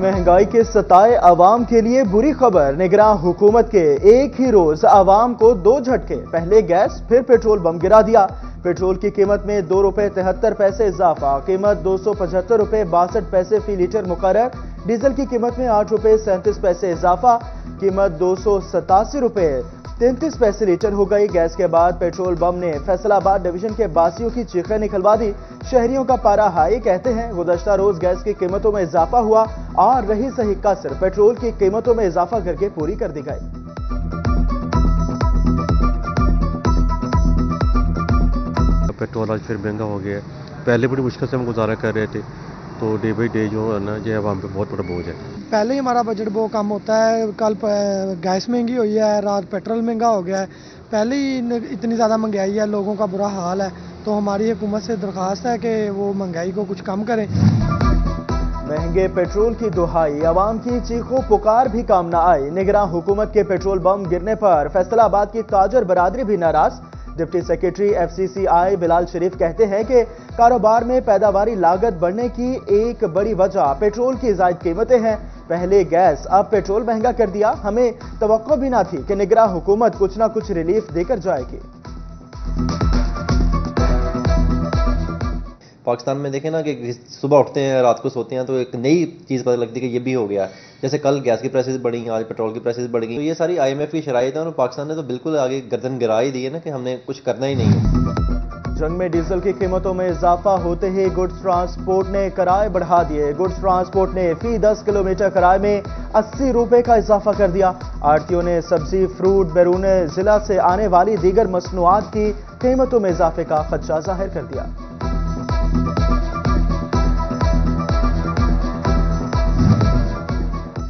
महंगाई के सताए आवाम के लिए बुरी खबर। निगरान हुकूमत के एक ही रोज आवाम को दो झटके, पहले गैस फिर पेट्रोल बम गिरा दिया। पेट्रोल की कीमत में ₹2.73 इजाफा, कीमत ₹275.62 फी लीटर मुकर्रर। डीजल की कीमत में ₹8.37 इजाफा, कीमत ₹287.33 लीटर हो गई। गैस के बाद पेट्रोल बम ने फैसलाबाद डिवीजन के बासियों की चीखें निकलवा दी। शहरियों का पारा हाई, कहते हैं गुज़श्ता रोज गैस की कीमतों में इजाफा हुआ और रही सही कसर पेट्रोल की कीमतों में इजाफा करके पूरी कर दी गई। पेट्रोल आज फिर महंगा हो गया है। पहले बड़ी मुश्किल से हम गुजारा कर रहे थे, तो डे बाई डे जो है ना ये अब हम पे बहुत बड़ा बोझ है। पहले ही हमारा बजट बहुत कम होता है, कल गैस महंगी हुई है, रात पेट्रोल महंगा हो गया है। पहले ही इतनी ज़्यादा महंगाई है, लोगों का बुरा हाल है। तो हमारी हुकूमत से दरख्वास्त है कि वो महंगाई को कुछ कम करें। महंगे पेट्रोल की दुहाई, आवाम की चीखों पुकार भी काम न आई। निगरान हुकूमत के पेट्रोल बम गिरने पर फैसलाबाद की ताजर बरादरी भी नाराज। डिप्टी सेक्रेटरी FCCI बिलाल शरीफ कहते हैं कि कारोबार में पैदावारी लागत बढ़ने की एक बड़ी वजह पेट्रोल की ज़ायद कीमतें हैं। पहले गैस अब पेट्रोल महंगा कर दिया। हमें तवक्को भी ना थी कि निगरान हुकूमत कुछ ना कुछ रिलीफ देकर जाएगी। पाकिस्तान में देखें ना कि सुबह उठते हैं रात को सोते हैं तो एक नई चीज़ पता लगती है कि ये भी हो गया। जैसे कल गैस की प्राइसेस बढ़ी, आज पेट्रोल की प्राइसेस बढ़ गई। तो ये सारी IMF की शराइत है और पाकिस्तान ने तो बिल्कुल आगे गर्दन गिरा ही दी है ना कि हमने कुछ करना ही नहीं है। जंग में डीजल की कीमतों में इजाफा होते ही गुड्स ट्रांसपोर्ट ने किराए बढ़ा दिए। गुड्स ट्रांसपोर्ट ने फी 10 किलोमीटर किराए में ₹80 का इजाफा कर दिया। आड़तियों ने सब्जी, फ्रूट, बैरून जिला से आने वाली दीगर मसनूआत की कीमतों में इजाफे का खदशा जाहिर कर दिया।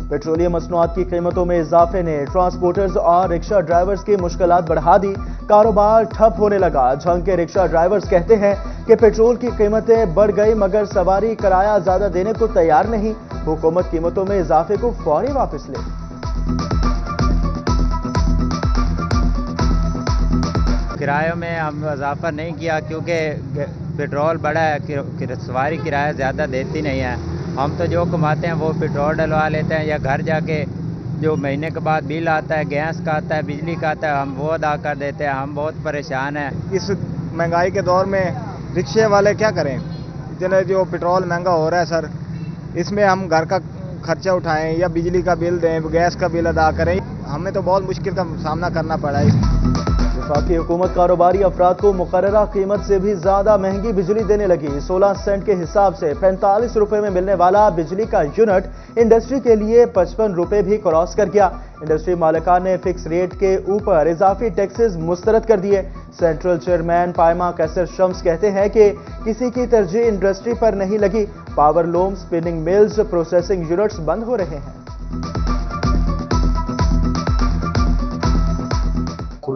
पेट्रोलियम मसनूआत की कीमतों में इजाफे ने ट्रांसपोर्टर्स और रिक्शा ड्राइवर्स की मुश्किलात बढ़ा दी। कारोबार ठप होने लगा। झंग के रिक्शा ड्राइवर्स कहते हैं कि पेट्रोल की कीमतें बढ़ गई मगर सवारी किराया ज्यादा देने को तैयार नहीं। हुकूमत कीमतों में इजाफे को फौरी वापस ले। किरायों में हम इजाफा नहीं किया क्योंकि पेट्रोल बढ़ा है, सवारी किराया ज़्यादा देती नहीं है। हम तो जो कमाते हैं वो पेट्रोल डलवा लेते हैं या घर जाके जो महीने के बाद बिल आता है, गैस का आता है, बिजली का आता है, हम वो अदा कर देते हैं। हम बहुत परेशान हैं। इस महंगाई के दौर में रिक्शे वाले क्या करें? इतने जो पेट्रोल महंगा हो रहा है सर, इसमें हम घर का खर्चा उठाएं या बिजली का बिल दें, गैस का बिल अदा करें। हमें तो बहुत मुश्किल का सामना करना पड़ा है। वफाकी हुकूमत कारोबारी अफराद को मुकर्ररा कीमत से भी ज्यादा महंगी बिजली देने लगी। 16 सेंट के हिसाब से ₹45 में मिलने वाला बिजली का यूनिट इंडस्ट्री के लिए ₹55 भी क्रॉस कर गया। इंडस्ट्री मालिकान ने फिक्स रेट के ऊपर इजाफी टैक्सेस मुस्तरद कर दिए। सेंट्रल चेयरमैन पायमा कैसर शम्स कहते हैं कि किसी की तरजीह इंडस्ट्री पर नहीं लगी। Power loom, spinning mills, processing units बंद हो रहे हैं।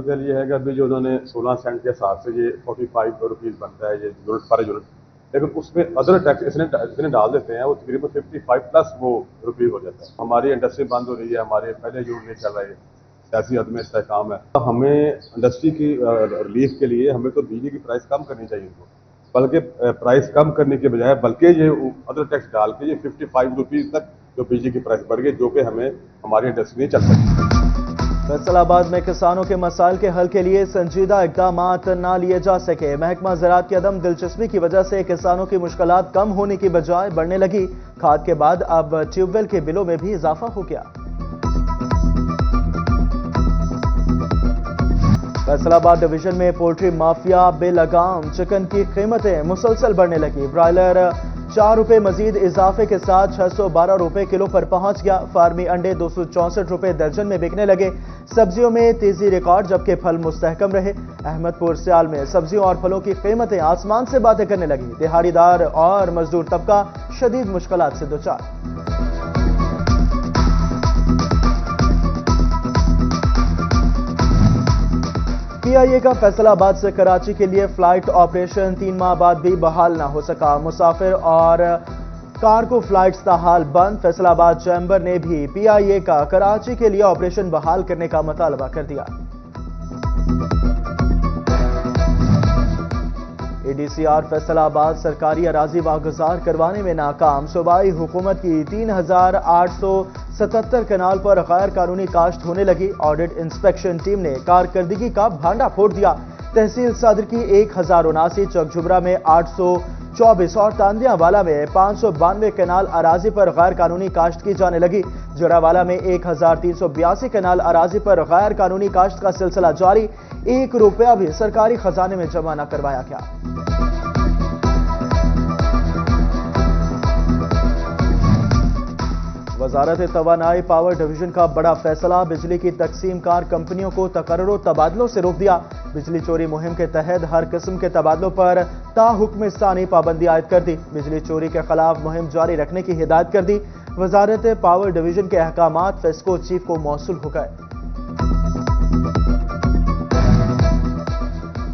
के लिए है कि अभी जो उन्होंने 16 सेंट के हिसाब से ये ₹45 बनता है ये यूनिट पर यूनिट, लेकिन उसमें अदर टैक्स इसने डाल देते हैं, वो तकरीबन 55 प्लस वो रुपये हो जाता है। हमारी इंडस्ट्री बंद हो रही है, हमारे पहले यूनिट नहीं चल रहा है, सियासी अदम इस्तेहकाम है। हमें इंडस्ट्री की रिलीफ के लिए हमें तो बिजली की प्राइस कम करनी चाहिए उनको, बल्कि प्राइस कम करने के बजाय बल्कि ये अदर टैक्स डाल के ये ₹55 तक जो बिजली की प्राइस बढ़ गई, जो कि हमें हमारी इंडस्ट्री नहीं चल सकती। फैसलाबाद में किसानों के मसाइल के हल के लिए संजीदा इक़दामात ना लिए जा सके। महकमा ज़राअत की अदम दिलचस्पी की वजह से किसानों की मुश्किलात कम होने की बजाय बढ़ने लगी। खाद के बाद अब ट्यूबवेल के बिलों में भी इजाफा हो गया। फैसलाबाद डिवीजन में पोल्ट्री माफिया बेलगाम, चिकन की कीमतें मुसलसल बढ़ने लगी। ब्रायलर ₹4 मजीद इजाफे के साथ ₹612 किलो पर पहुंच गया। फार्मी अंडे ₹264 दर्जन में बिकने लगे। सब्जियों में तेजी रिकॉर्ड, जबकि फल मुस्तहकम रहे। अहमदपुर सियाल में सब्जियों और फलों की कीमतें आसमान से बातें करने लगी। दिहाड़ीदार और मजदूर तबका शदीद मुश्किलात से दोचार। PIA का फैसलाबाद से कराची के लिए फ्लाइट ऑपरेशन 3 माह बाद भी बहाल ना हो सका। मुसाफिर और कार्गो फ्लाइट्स ताहाल बंद। फैसलाबाद चैम्बर ने भी PIA का कराची के लिए ऑपरेशन बहाल करने का मुतालबा कर दिया। PDCR فیصل آباد سرکاری اراضی واگزار کروانے میں ناکام. صوبائی حکومت کی 3877 کنال پر غیر قانونی کاشت ہونے لگی. آڈٹ انسپیکشن ٹیم نے کارکردگی کا بھانڈا پھوڑ دیا. تحصیل صدر کی 1079, چک جھبرا میں 824 اور تاندیاں والا میں 592 کنال اراضی پر غیر قانونی کاشت کی جانے لگی. جڑا والا میں 1382 کنال اراضی پر غیر قانونی کاشت کا سلسلہ جاری. 1 روپیہ بھی سرکاری خزانے میں جمع نہ کروایا گیا. وزارت توانائی پاور ڈویژن کا بڑا فیصلہ. بجلی کی تقسیم کار کمپنیوں کو تقرر و تبادلوں سے روک دیا. بجلی چوری مہم کے تحت ہر قسم کے تبادلوں پر تا حکم ثانی پابندی عائد کر دی. بجلی چوری کے خلاف مہم جاری رکھنے کی ہدایت کر دی. وزارت پاور ڈویژن کے احکامات فیسکو چیف کو موصول ہو گئے.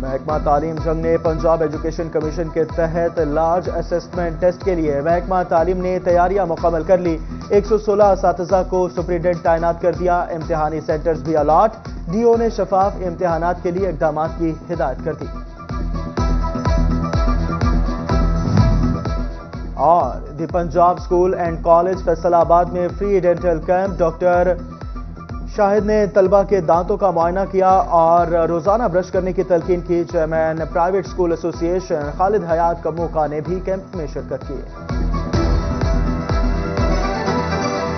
محکمہ تعلیم جنگ نے پنجاب ایجوکیشن کمیشن کے تحت لارج اسسمنٹ ٹیسٹ کے لیے محکمہ تعلیم نے تیاریاں مکمل کر لی. 116 اساتذہ کو سپرنٹینڈنٹ تعینات کر دیا. امتحانی سینٹرز بھی الاٹ. DO نے شفاف امتحانات کے لیے اقدامات کی ہدایت کر دی. اور the Punjab school and college Faisalabad میں free dental camp. Doctor Shahid نے طلبہ کے دانتوں کا معائنہ کیا اور روزانہ برش کرنے کی تلقین کی. چیئرمین پرائیویٹ اسکول ایسوسی ایشن خالد حیات کموکا نے بھی کیمپ میں شرکت کی.